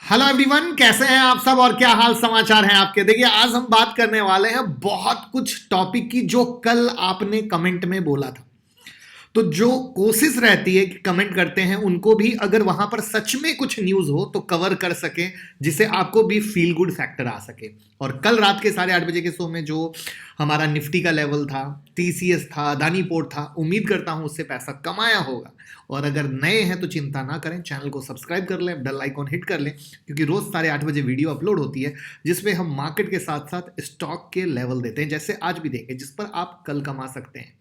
Hello everyone, कैसे हैं आप सब और क्या हाल समाचार हैं आपके। देखिए, आज हम बात करने वाले हैं बहुत कुछ टॉपिक की जो कल आपने कमेंट में बोला था। तो जो कोशिश रहती है कि कमेंट करते हैं उनको भी अगर वहां पर सच में कुछ न्यूज हो तो कवर कर सके, जिससे आपको भी फील गुड फैक्टर आ सके। और कल रात के 8:30 बजे के शो में जो हमारा निफ्टी का लेवल था, टीसीएस था, अदानी पोर्ट था, उम्मीद करता हूं उससे पैसा कमाया होगा। और अगर नए हैं तो चिंता ना करें, चैनल को सब्सक्राइब कर लें, बेल आइकॉन हिट कर लें, क्योंकि रोज 8:30 बजे वीडियो अपलोड होती है जिसमें हम मार्केट के साथ साथ स्टॉक के लेवल देते हैं, जैसे आज भी देंगे, जिस पर आप कल कमा सकते हैं।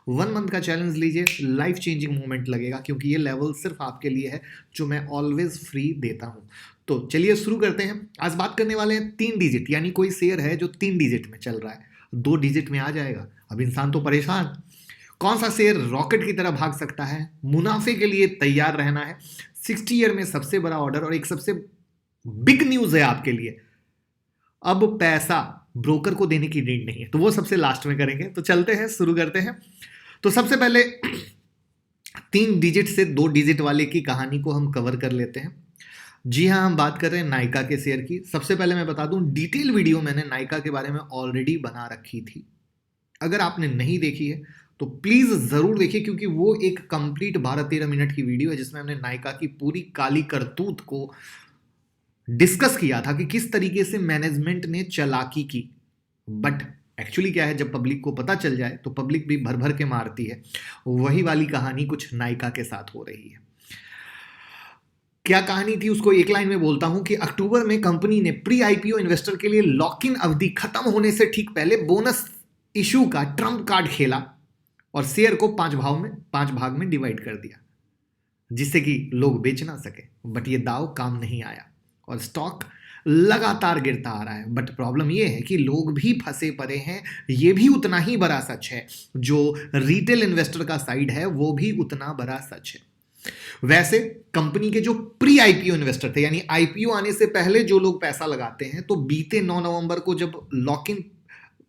1 मंथ का चैलेंज लीजिए, लाइफ चेंजिंग मोमेंट लगेगा, क्योंकि ये लेवल सिर्फ आपके लिए है जो मैं ऑलवेज फ्री देता हूं। तो चलिए शुरू करते हैं। आज बात करने वाले हैं 3 डिजिट, यानी कोई शेयर है जो 3 डिजिट में चल रहा है, 2 डिजिट में आ जाएगा। अब इंसान तो परेशान, कौन सा शेयर रॉकेट की तरह भाग सकता है, मुनाफे के लिए तैयार रहना है। 60 ईयर में सबसे बड़ा ऑर्डर और एक सबसे बिग न्यूज है आपके लिए, अब पैसा ब्रोकर को देने की नीड नहीं है, तो वो सबसे लास्ट में करेंगे। तो चलते हैं, शुरू करते हैं। तो सबसे पहले 3 डिजिट से 2 डिजिट वाले की कहानी को हम कवर कर लेते हैं। जी हाँ, हम बात कर रहे हैं नायका के शेयर की। सबसे पहले मैं बता दूं, डिटेल वीडियो मैंने नायका के बारे में ऑलरेडी बना रखी थी। अगर आपने नहीं देखी है तो प्लीज जरूर देखिए, क्योंकि वो एक कंप्लीट 12-13 मिनट की वीडियो है जिसमें हमने नायका की पूरी काली करतूत को डिस्कस किया था कि किस तरीके से मैनेजमेंट ने चालाकी की। बट एक्चुअली क्या है, जब पब्लिक को पता चल जाए तो पब्लिक भी भर भर के मारती है। वही वाली कहानी कुछ नायका के साथ हो रही है। क्या कहानी थी उसको एक लाइन में बोलता हूं कि अक्टूबर में कंपनी ने प्री आईपीओ इन्वेस्टर के लिए लॉक इन अवधि खत्म होने से ठीक पहले बोनस इशू का ट्रम्प कार्ड खेला और शेयर को 5 भाग में डिवाइड कर दिया, जिससे कि लोग बेच ना सके। बट ये दाव काम नहीं आया और स्टॉक लगातार गिरता आ रहा है। बट प्रॉब्लम ये है कि लोग भी फंसे पड़े हैं, ये भी उतना ही बड़ा सच है। जो रिटेल इन्वेस्टर का साइड है वो भी उतना बड़ा सच है। वैसे कंपनी के जो प्री आईपीओ इन्वेस्टर थे, यानी आईपीओ आने से पहले जो लोग पैसा लगाते हैं, तो बीते 9 नवंबर को जब लॉक इन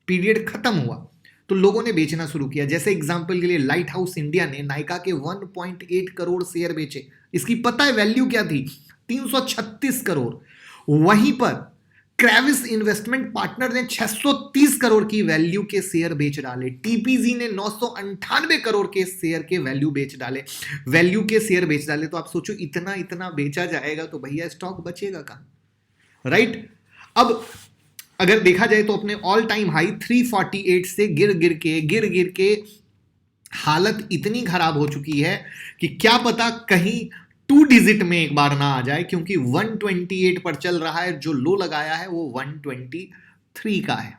पीरियड खत्म हुआ तो लोगों ने बेचना शुरू किया। जैसे एग्जांपल के लिए लाइट हाउस इंडिया ने नायका के 1.8 करोड़ शेयर बेचे। इसकी पता है वैल्यू क्या थी? 336 करोड़। वहीं पर क्रेविस इन्वेस्टमेंट पार्टनर ने 630 करोड़ की वैल्यू के शेयर बेच डाले। टीपीजी ने 998 करोड़ के शेयर के वैल्यू के शेयर बेच डाले। तो आप सोचो, इतना इतना बेचा जाएगा तो भैया स्टॉक बचेगा कहां, राइट? अब अगर देखा जाए तो अपने ऑल टाइम हाई 348 से गिर के हालत इतनी खराब हो चुकी है कि क्या पता कहीं 2 डिजिट में एक बार ना आ जाए, क्योंकि 128 पर चल रहा है। जो लो लगाया है वो 123 का है।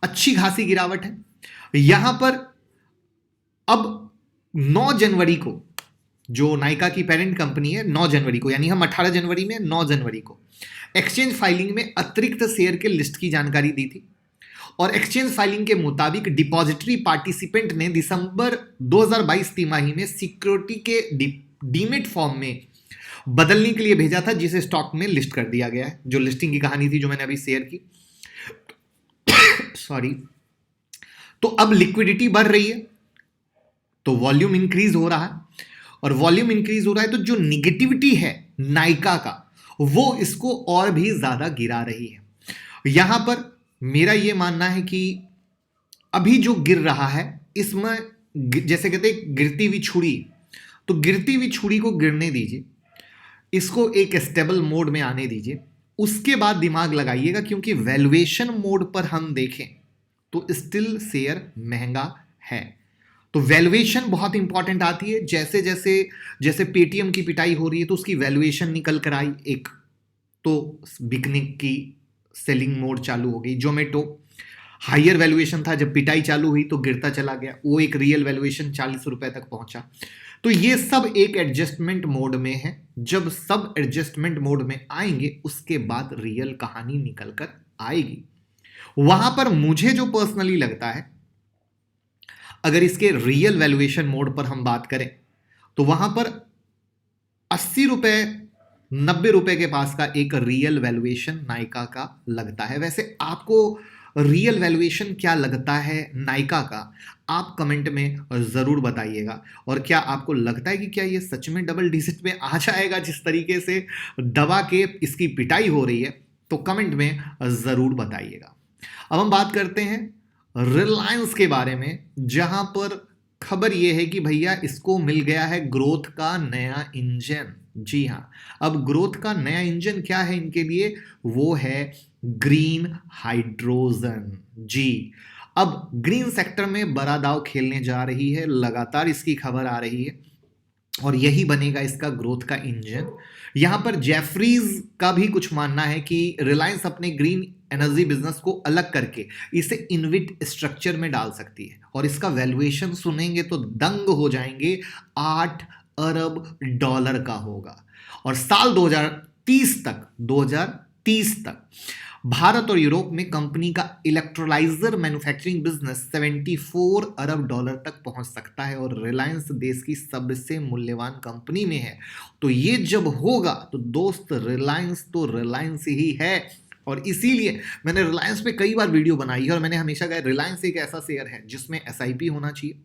अच्छी खासी गिरावट है यहां पर। अब 9 जनवरी को जो नायका की पेरेंट कंपनी है, 9 जनवरी को, यानी हम 18 जनवरी में 9 जनवरी को एक्सचेंज फाइलिंग में अतिरिक्त शेयर के लिस्ट की जानकारी दी थी। और एक्सचेंज फाइलिंग के मुताबिक डिपॉजिटरी पार्टिसिपेंट ने दिसंबर 2022 तिमाही में सिक्योरिटी के डीमेट फॉर्म में बदलने के लिए भेजा था, जिसे स्टॉक में लिस्ट कर दिया गया है। जो लिस्टिंग की कहानी थी जो मैंने अभी शेयर की, सॉरी। तो अब लिक्विडिटी बढ़ रही है तो वॉल्यूम इंक्रीज हो रहा है, और वॉल्यूम इंक्रीज हो रहा है तो जो निगेटिविटी है नायका का, वो इसको और भी ज्यादा गिरा रही है। यहां पर मेरा यह मानना है कि अभी जो गिर रहा है इसमें, जैसे कहते हैं गिरती हुई छुरी, तो गिरती हुई छुरी को गिरने दीजिए, इसको एक स्टेबल मोड में आने दीजिए, उसके बाद दिमाग लगाइएगा। क्योंकि वैल्यूएशन मोड पर हम देखें तो स्टिल शेयर महंगा है। तो वैल्यूएशन बहुत इंपॉर्टेंट आती है। जैसे जैसे जैसे पेटीएम की पिटाई हो रही है तो उसकी वैल्यूएशन निकल कर आई एक, तो बिकने की सेलिंग मोड चालू हो गई। जोमेटो हायर वैल्यूएशन था, जब पिटाई चालू हुई तो गिरता चला गया, वो एक रियल वैल्यूएशन 40 रुपए तक पहुंचा। तो ये सब एक एडजस्टमेंट मोड में है। जब सब एडजस्टमेंट मोड में आएंगे उसके बाद रियल कहानी निकल कर आएगी। वहां पर मुझे जो पर्सनली लगता है, अगर इसके रियल वैल्यूएशन मोड पर हम बात करें तो वहां पर 80 रुपए 90 रुपए के पास का एक रियल वैल्यूएशन नायका का लगता है। वैसे आपको रियल वैल्यूएशन क्या लगता है नायका का, आप कमेंट में ज़रूर बताइएगा। और क्या आपको लगता है कि क्या ये सच में डबल डिजिट में आ जाएगा जिस तरीके से दबा के इसकी पिटाई हो रही है, तो कमेंट में ज़रूर बताइएगा। अब हम बात करते हैं रिलायंस के बारे में, जहां पर खबर यह है कि भैया इसको मिल गया है ग्रोथ का नया इंजन। जी हाँ, अब ग्रोथ का नया इंजन क्या है इनके लिए, वो है ग्रीन हाइड्रोजन। जी, अब ग्रीन सेक्टर में बड़ा दांव खेलने जा रही है, लगातार इसकी खबर आ रही है, और यही बनेगा इसका ग्रोथ का इंजन। यहां पर जेफरीज का भी कुछ मानना है कि रिलायंस अपने ग्रीन एनर्जी बिजनेस को अलग करके इसे इनविट स्ट्रक्चर में डाल सकती है, और इसका वैल्यूएशन सुनेंगे तो दंग हो जाएंगे, 8 अरब डॉलर का होगा। और साल 2030 तक भारत और यूरोप में कंपनी का इलेक्ट्रोलाइजर मैन्युफैक्चरिंग बिजनेस 74 अरब डॉलर तक पहुंच सकता है, और रिलायंस देश की सबसे मूल्यवान कंपनी में है। तो ये जब होगा तो दोस्त रिलायंस तो रिलायंस ही है, और इसीलिए मैंने रिलायंस पे कई बार वीडियो बनाई है, और मैंने हमेशा कहा रिलायंस एक ऐसा शेयर है जिसमें एसआईपी होना चाहिए,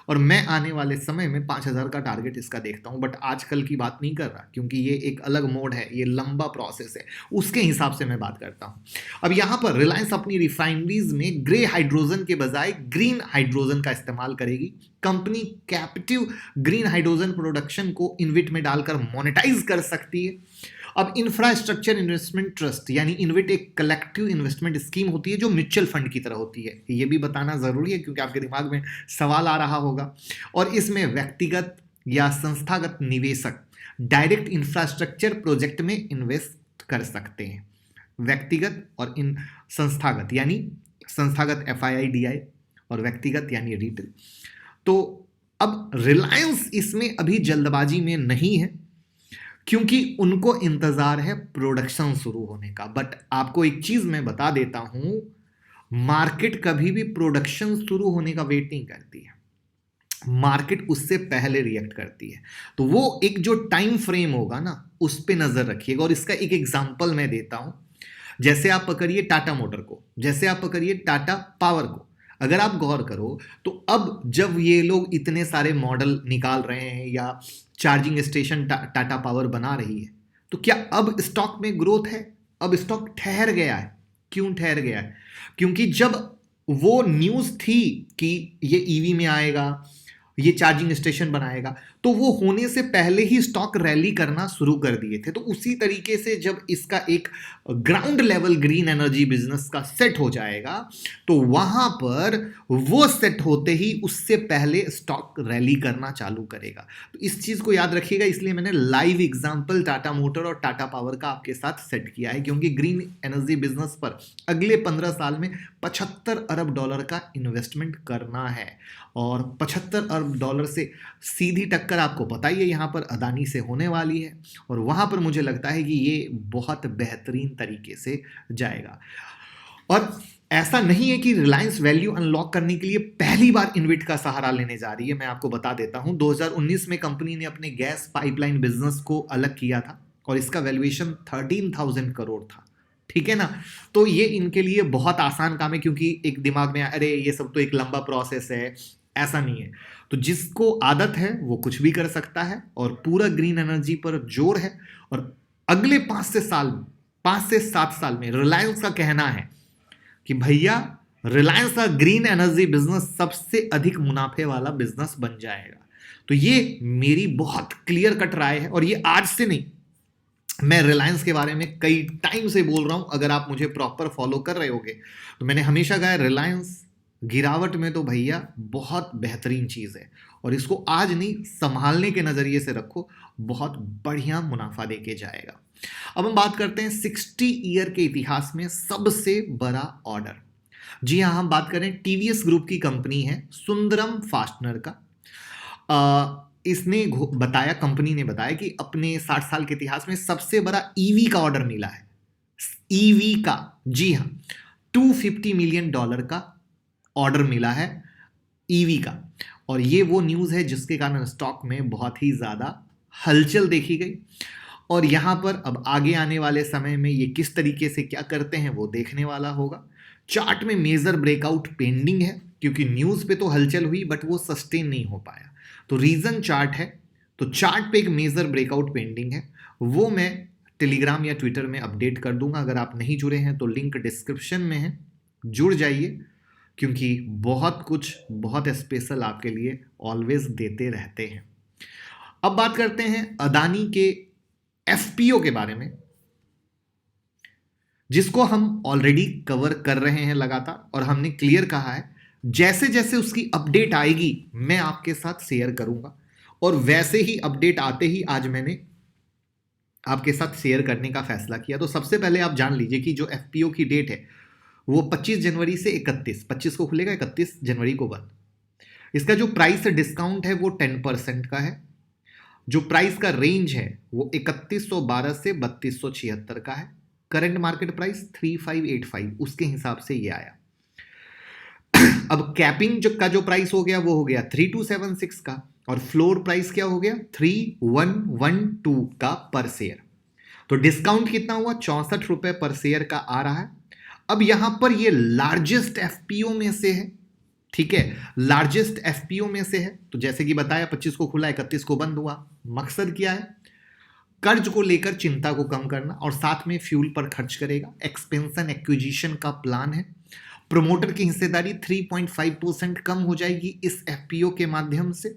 और मैं आने वाले समय में 5000 का टारगेट इसका देखता हूं। बट आजकल की बात नहीं कर रहा, क्योंकि ये एक अलग मोड है, ये लंबा प्रोसेस है, उसके हिसाब से मैं बात करता हूं। अब यहां पर रिलायंस अपनी रिफाइनरीज में ग्रे हाइड्रोजन के बजाय ग्रीन हाइड्रोजन का इस्तेमाल करेगी। Company captive green hydrogen production को इन्विट में डालकर मोनेटाइज कर सकती है। अब इंफ्रास्ट्रक्चर इन्वेस्टमेंट ट्रस्ट यानी इन्विट एक कलेक्टिव इन्वेस्टमेंट स्कीम होती है जो म्यूचुअल फंड की तरह होती है। ये भी बताना जरूरी है क्योंकि आपके दिमाग में सवाल आ रहा होगा। और इसमें व्यक्तिगत या संस्थागत निवेशक डायरेक्ट इंफ्रास्ट्रक्चर प्रोजेक्ट में इन्वेस्ट कर सकते हैं। व्यक्तिगत और इन संस्थागत, यानी संस्थागत FII और व्यक्तिगत यानी रिटेल। तो अब रिलायंस इसमें अभी जल्दबाजी में नहीं है, क्योंकि उनको इंतजार है प्रोडक्शन शुरू होने का। बट आपको एक चीज मैं बता देता हूं, मार्केट कभी भी प्रोडक्शन शुरू होने का वेट नहीं करती है, मार्केट उससे पहले रिएक्ट करती है। तो वो एक जो टाइम फ्रेम होगा ना, उस पे नजर रखिएगा। और इसका एक एग्जांपल मैं देता हूं, जैसे आप पकड़िए टाटा मोटर को, जैसे आप पकड़िए टाटा पावर को। अगर आप गौर करो तो अब जब ये लोग इतने सारे मॉडल निकाल रहे हैं या चार्जिंग स्टेशन टाटा पावर बना रही है, तो क्या अब स्टॉक में ग्रोथ है? अब स्टॉक ठहर गया है। क्यों ठहर गया है? क्योंकि जब वो न्यूज़ थी कि ये ईवी में आएगा, ये चार्जिंग स्टेशन बनाएगा, तो वो होने से पहले ही स्टॉक रैली करना शुरू कर दिए थे। तो उसी तरीके से जब इसका एक ground level green energy business का सेट हो जाएगा, तो वहां पर वो सेट होते ही उससे पहले स्टॉक रैली करना चालू करेगा। तो इस चीज को याद रखिएगा, इसलिए मैंने लाइव एग्जांपल टाटा मोटर और टाटा पावर का आपके साथ सेट किया है, क्योंकि ग्रीन एनर्जी बिजनेस पर अगले 15 साल में 75 अरब डॉलर का इन्वेस्टमेंट करना है। और 75 अरब डॉलर से सीधी टक्कर आपको पता ही है यहाँ पर अदानी से होने वाली है, और वहाँ पर मुझे लगता है कि ये बहुत बेहतरीन तरीके से जाएगा। और ऐसा नहीं है कि रिलायंस वैल्यू अनलॉक करने के लिए पहली बार इन्विट का सहारा लेने जा रही है। मैं आपको बता देता हूँ, 2019 में कंपनी ने अपने गैस पाइपलाइन बिजनेस को अलग किया था, और इसका वैल्यूएशन 13,000 करोड़ था। ठीक है ना? तो ये इनके लिए बहुत आसान काम है, क्योंकि एक दिमाग में अरे ये सब तो एक लंबा प्रोसेस है, ऐसा नहीं है। तो जिसको आदत है वो कुछ भी कर सकता है, और पूरा ग्रीन एनर्जी पर जोर है। और अगले 5 से 7 साल में रिलायंस का कहना है कि भैया रिलायंस का ग्रीन एनर्जी बिजनेस सबसे अधिक मुनाफे वाला बिजनेस बन जाएगा। तो ये मेरी बहुत क्लियर कट राय है, और ये आज से नहीं, मैं रिलायंस के बारे में कई टाइम से बोल रहा हूं। अगर आप मुझे प्रॉपर फॉलो कर रहे होगे तो मैंने हमेशा कहा रिलायंस गिरावट में तो भैया बहुत बेहतरीन चीज है, और इसको आज नहीं संभालने के नजरिए से रखो, बहुत बढ़िया मुनाफा देके जाएगा। अब हम बात करते हैं 60 ईयर के इतिहास में सबसे बड़ा ऑर्डर। जी हाँ, हम बात करें टीवीएस ग्रुप की कंपनी है सुंदरम फास्टनर का। इसने बताया, कंपनी ने बताया कि अपने 60 साल के इतिहास में सबसे बड़ा ईवी का ऑर्डर मिला है। ईवी का, जी हाँ, $250 मिलियन का ऑर्डर मिला है ईवी का। और ये वो न्यूज़ है जिसके कारण स्टॉक में बहुत ही ज़्यादा हलचल देखी गई। और यहाँ पर अब आगे आने वाले समय में ये किस तरीके से क्या करते हैं वो देखने वाला होगा, चार्ट में मेजर ब्रेकआउट पेंडिंग है, क्योंकि न्यूज़ पे तो हलचल हुई बट वो सस्टेन नहीं हो पाया। तो रीज़न चार्ट है, तो चार्ट पे एक मेजर ब्रेकआउट पेंडिंग है, वो मैं टेलीग्राम या ट्विटर में अपडेट कर दूंगा। अगर आप नहीं जुड़े हैं तो लिंक डिस्क्रिप्शन में है, जुड़ जाइए, क्योंकि बहुत कुछ बहुत स्पेशल आपके लिए ऑलवेज देते रहते हैं। अब बात करते हैं अदानी के एफपीओ के बारे में, जिसको हम ऑलरेडी कवर कर रहे हैं लगातार, और हमने क्लियर कहा है जैसे जैसे उसकी अपडेट आएगी मैं आपके साथ शेयर करूंगा। और वैसे ही अपडेट आते ही आज मैंने आपके साथ शेयर करने का फैसला किया। तो सबसे पहले आप जान लीजिए कि जो एफपीओ की डेट है वो 25 जनवरी से 25 को खुलेगा, 31 जनवरी को बंद। इसका जो प्राइस डिस्काउंट है वो 10% का है। जो प्राइस का रेंज है वो 3112 से 3276 का है। करंट मार्केट प्राइस 3585, उसके हिसाब से ये आया। अब कैपिंग का जो प्राइस हो गया वो हो गया 3276 का, और फ्लोर प्राइस क्या हो गया 3112 का पर शेयर। तो डिस्काउंट कितना हुआ, 64 रुपए पर शेयर का आ रहा है। अब यहां पर ये लार्जेस्ट एफपीओ में से है, ठीक है, लार्जेस्ट एफपीओ में से है। तो जैसे कि बताया 25 को खुला, 31 को बंद हुआ। मकसद क्या है, कर्ज को लेकर चिंता को कम करना, और साथ में फ्यूल पर खर्च करेगा। एक्सपेंशन एक्विजिशन का प्लान है। प्रोमोटर की हिस्सेदारी 3.5% कम हो जाएगी इस एफपीओ के माध्यम से।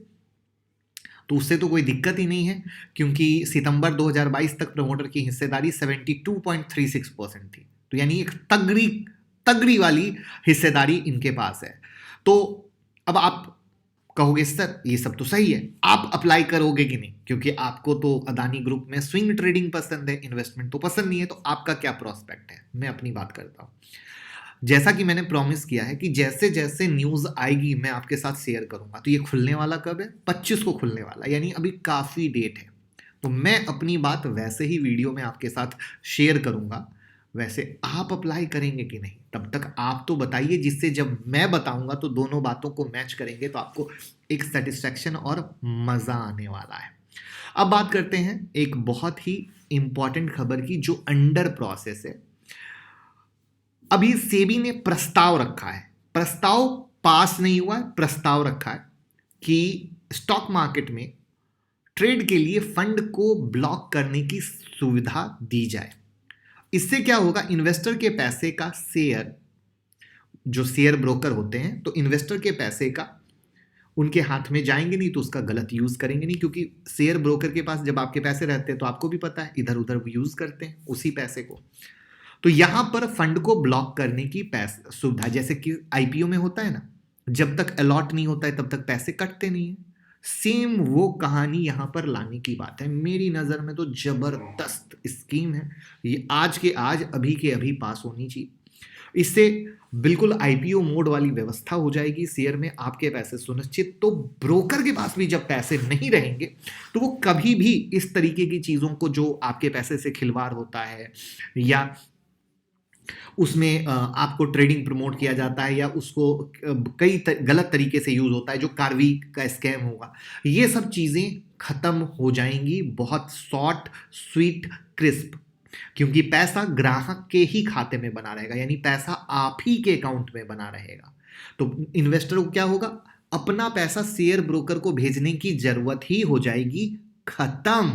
तो उससे तो कोई दिक्कत ही नहीं है, क्योंकि सितंबर 2022 तक प्रमोटर की हिस्सेदारी 72.36% थी। तो यानी एक तगड़ी वाली हिस्सेदारी इनके पास है। तो अब आप कहोगे सर ये सब तो सही है, आप अप्लाई करोगे कि नहीं, क्योंकि आपको तो अदानी ग्रुप में स्विंग ट्रेडिंग पसंद है, इन्वेस्टमेंट तो पसंद नहीं है। तो आपका क्या प्रोस्पेक्ट है, मैं अपनी बात करता हूं। जैसा कि मैंने प्रॉमिस किया है कि जैसे जैसे न्यूज आएगी मैं आपके साथ शेयर करूंगा। तो ये खुलने वाला कब है, 25 को खुलने वाला, यानी अभी काफी डेट है। तो मैं अपनी बात वैसे ही वीडियो में आपके साथ शेयर करूंगा। वैसे आप अप्लाई करेंगे कि नहीं, तब तक आप तो बताइए, जिससे जब मैं बताऊंगा तो दोनों बातों को मैच करेंगे तो आपको एक सेटिस्फैक्शन और मजा आने वाला है। अब बात करते हैं एक बहुत ही इंपॉर्टेंट खबर की, जो अंडर प्रोसेस है। अभी सेबी ने प्रस्ताव रखा है, प्रस्ताव पास नहीं हुआ है, प्रस्ताव रखा है कि स्टॉक मार्केट में ट्रेड के लिए फंड को ब्लॉक करने की सुविधा दी जाए। इससे क्या होगा, इन्वेस्टर के पैसे का शेयर, जो शेयर ब्रोकर होते हैं, तो इन्वेस्टर के पैसे का उनके हाथ में जाएंगे नहीं, तो उसका गलत यूज करेंगे नहीं, क्योंकि शेयर ब्रोकर के पास जब आपके पैसे रहते हैं तो आपको भी पता है इधर उधर यूज करते हैं उसी पैसे को। तो यहां पर फंड को ब्लॉक करने की सुविधा, जैसे कि आईपीओ में होता है ना, जब तक अलॉट नहीं होता है तब तक पैसे कटते नहीं है, सेम वो कहानी यहां पर लाने की बात है। मेरी नजर में तो जबरदस्त स्कीम है ये, आज के आज अभी के अभी पास होनी चाहिए। इससे बिल्कुल आईपीओ मोड वाली व्यवस्था हो जाएगी, शेयर में आपके पैसे सुनिश्चित। तो ब्रोकर के पास भी जब पैसे नहीं रहेंगे तो वो कभी भी इस तरीके की चीजों को, जो आपके पैसे से खिलवाड़ होता है या उसमें आपको ट्रेडिंग प्रमोट किया जाता है या उसको कई गलत तरीके से यूज होता है, जो कार्वी का स्कैम होगा, ये सब चीजें खत्म हो जाएंगी बहुत शॉर्ट स्वीट क्रिस्प, क्योंकि पैसा ग्राहक के ही खाते में बना रहेगा, यानी पैसा आप ही के अकाउंट में बना रहेगा। तो इन्वेस्टर को क्या होगा, अपना पैसा शेयर ब्रोकर को भेजने की जरूरत ही हो जाएगी खत्म।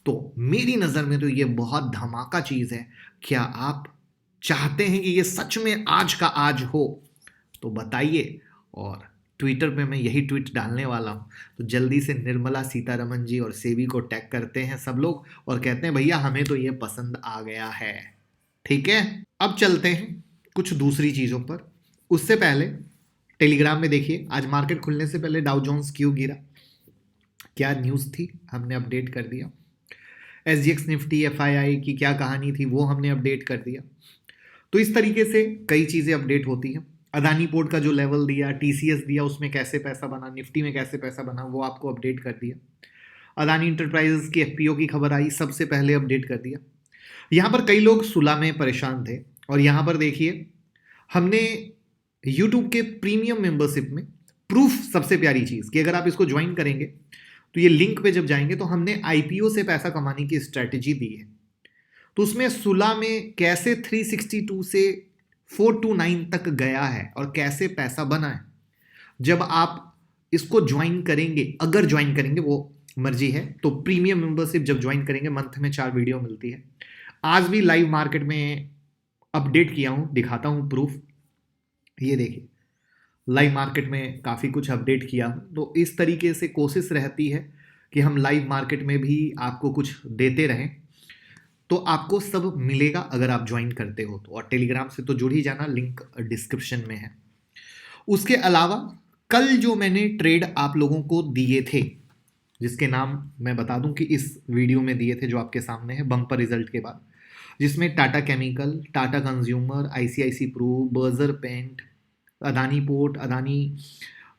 तो मेरी नजर में तो ये बहुत धमाका चीज है। क्या आप चाहते हैं कि ये सच में आज का आज हो, तो बताइए। और ट्विटर पे मैं यही ट्वीट डालने वाला हूं, तो जल्दी से निर्मला सीतारमण जी और सेबी को टैग करते हैं सब लोग और कहते हैं भैया हमें तो ये पसंद आ गया है। ठीक है, अब चलते हैं कुछ दूसरी चीजों पर। उससे पहले टेलीग्राम में देखिए, आज मार्केट खुलने से पहले डाउ जोन्स क्यों गिरा, क्या न्यूज थी, हमने अपडेट कर दिया। एसजीएक्स निफ्टी एफआईआई की क्या कहानी थी, वो हमने अपडेट कर दिया। तो इस तरीके से कई चीजें अपडेट होती हैं। अदानी पोर्ट का जो लेवल दिया, टीसीएस दिया, उसमें कैसे पैसा बना, निफ्टी में कैसे पैसा बना, वो आपको अपडेट कर दिया। अदानी इंटरप्राइजेस की एफपीओ की खबर आई, सबसे पहले अपडेट कर दिया। यहां पर कई लोग सुला में परेशान थे, और यहां पर देखिए हमने यूट्यूब के प्रीमियम मेंबरशिप में प्रूफ, सबसे प्यारी चीज कि अगर आप इसको ज्वाइन करेंगे तो ये लिंक पे जब जाएंगे तो हमने आईपीओ से पैसा कमाने की स्ट्रेटेजी दी है। तो उसमें सुला में कैसे 362 से 4 to 9 तक गया है और कैसे पैसा बना है। जब आप इसको ज्वाइन करेंगे, अगर ज्वाइन करेंगे, वो मर्जी है, तो प्रीमियम मेंबरशिप जब ज्वाइन करेंगे मंथ में 4 वीडियो मिलती है। आज भी लाइव मार्केट में अपडेट किया हूं, दिखाता हूं प्रूफ। ये देखिए लाइव मार्केट में काफ़ी कुछ अपडेट किया हूं। तो इस तरीके से कोशिश रहती है कि हम लाइव मार्केट में भी आपको कुछ देते रहें। तो आपको सब मिलेगा अगर आप ज्वाइन करते हो तो, और टेलीग्राम से तो जुड़ ही जाना, लिंक डिस्क्रिप्शन में है। उसके अलावा कल जो मैंने ट्रेड आप लोगों को दिए थे, जिसके नाम मैं बता दूं कि इस वीडियो में दिए थे, जो आपके सामने है बम्पर रिजल्ट के बाद, जिसमें Tata chemical, Tata consumer, ICIC pru, Berger paint, Adani port, Adani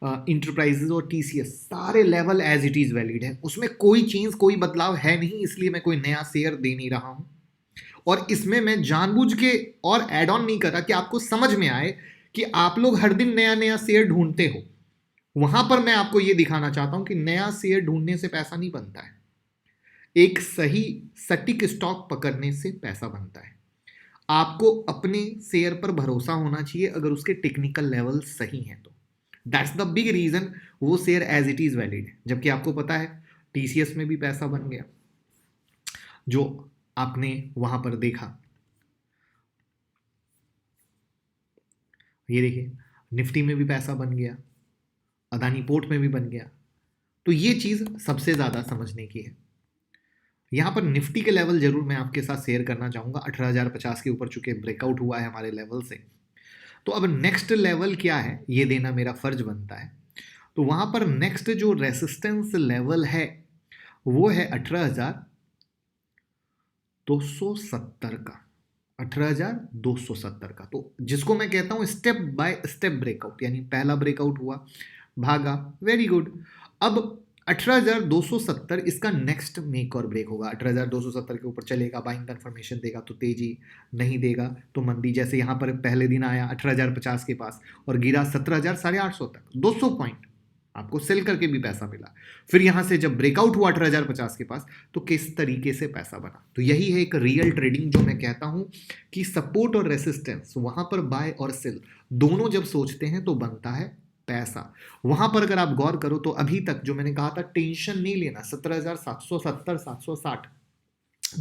enterprises और टीसीएस, सारे level as it is valid है। उसमें कोई चेंज, कोई बदलाव है नहीं, इसलिए मैं कोई नया शेयर दे नहीं रहा हूं। और इसमें मैं जानबूझ के और ऐड ऑन नहीं कर रहा कि आपको समझ में आए कि आप लोग हर दिन नया नया शेयर ढूंढते हो। वहां पर मैं आपको यह दिखाना चाहता हूं कि नया शेयर ढूंढने से पैसा नहीं बनता है, एक सही सटीक स्टॉक पकड़ने से पैसा बनता है। आपको अपने शेयर पर भरोसा होना चाहिए अगर उसके टेक्निकल लेवल सही हैं तो। दैट्स द बिग रीजन वो share as it is valid है। जबकि आपको पता है टीसीएस में भी पैसा बन गया, जो आपने वहां पर देखा। ये देखिए निफ्टी में भी पैसा बन गया, अदानी पोर्ट में भी बन गया। तो ये चीज सबसे ज्यादा समझने की है। यहां पर निफ्टी के लेवल जरूर मैं आपके साथ शेयर करना चाहूंगा। 18,050 के ऊपर चुके ब्रेकआउट हुआ है हमारे लेवल से। तो अब नेक्स्ट लेवल क्या है ये देना मेरा फर्ज बनता है। तो वहां पर नेक्स्ट जो रेसिस्टेंस लेवल है वो है 18,270 का, 18,270 का। तो जिसको मैं कहता हूं स्टेप बाय स्टेप ब्रेकआउट, यानी पहला ब्रेकआउट हुआ, भागा, वेरी गुड। अब 18,270 इसका नेक्स्ट मेक और ब्रेक होगा। 18,270 के ऊपर चलेगा, बाइंग कंफर्मेशन देगा तो तेजी, नहीं देगा तो मंदी। जैसे यहाँ पर पहले दिन आया 18,050 के पास और गिरा 17,850 तक, 200 पॉइंट आपको सेल करके भी पैसा मिला। फिर यहां से जब ब्रेकआउट हुआ 18,050 के पास तो किस तरीके से पैसा बना। तो यही है एक रियल ट्रेडिंग, जो मैं कहता हूं कि सपोर्ट और रेसिस्टेंस, वहां पर बाय और सेल दोनों जब सोचते हैं तो बनता है पैसा। वहां पर अगर आप गौर करो तो अभी तक जो मैंने कहा था टेंशन नहीं लेना, 17,770 760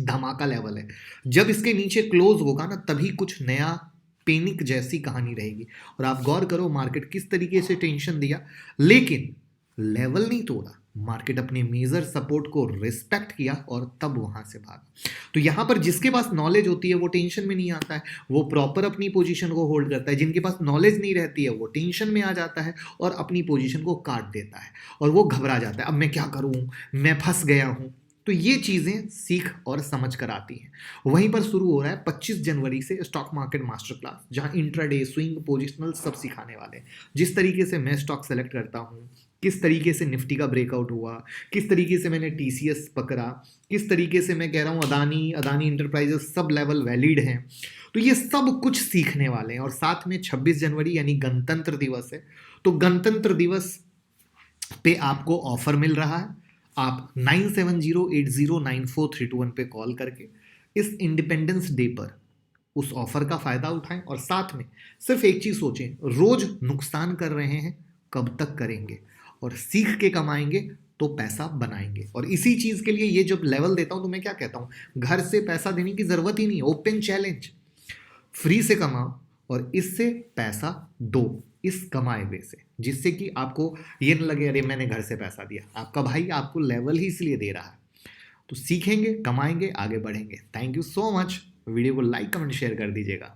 धमाका लेवल है। जब इसके नीचे क्लोज होगा ना तभी कुछ नया पैनिक जैसी कहानी रहेगी। और आप गौर करो मार्केट किस तरीके से टेंशन दिया लेकिन लेवल नहीं तोड़ा। मार्केट अपने मेजर सपोर्ट को रिस्पेक्ट किया और तब वहां से भागा। तो यहां पर जिसके पास नॉलेज होती है वो टेंशन में नहीं आता है, वो प्रॉपर अपनी पोजीशन को होल्ड करता है। जिनके पास नॉलेज नहीं रहती है वो टेंशन में आ जाता है और अपनी पोजीशन को काट देता है और वो घबरा जाता है, अब मैं क्या करूं, मैं फंस गया हूं। तो ये चीजें सीख और समझ कर आती हैं। वहीं पर शुरू हो रहा है 25 जनवरी से स्टॉक मार्केट मास्टर क्लास, जहां इंट्राडे, स्विंग, पोजिशनल सब सिखाने वाले हैं। जिस तरीके से मैं स्टॉक सेलेक्ट करता हूं, किस तरीके से निफ्टी का ब्रेकआउट हुआ, किस तरीके से मैंने टीसीएस पकड़ा, किस तरीके से मैं कह रहा हूं Adani enterprises sub level valid हैं। तो ये सब कुछ सीखने वाले हैं। और साथ में 26 जनवरी यानी गणतंत्र दिवस है। तो गणतंत्र दिवस पे आपको ऑफर मिल रहा है। आप 9708094321 पे कॉल करके इस इंडिपेंडेंस डे पर उस ऑफर का फायदा उठाएं। और साथ में सिर्फ एक चीज सोचें, रोज नुकसान कर रहे हैं, कब तक करेंगे, और सीख के कमाएंगे तो पैसा बनाएंगे। और इसी चीज के लिए ये जब लेवल देता हूं तो मैं क्या कहता हूं, घर से पैसा देने की जरूरत ही नहीं, ओपन चैलेंज, फ्री से कमाओ और इससे पैसा दो, इस कमाए हुए से, जिससे कि आपको ये न लगे अरे मैंने घर से पैसा दिया। आपका भाई आपको लेवल ही इसलिए दे रहा है। तो सीखेंगे, कमाएंगे, आगे बढ़ेंगे। Thank you so much. Video को लाइक, कमेंट, शेयर कर दीजिएगा।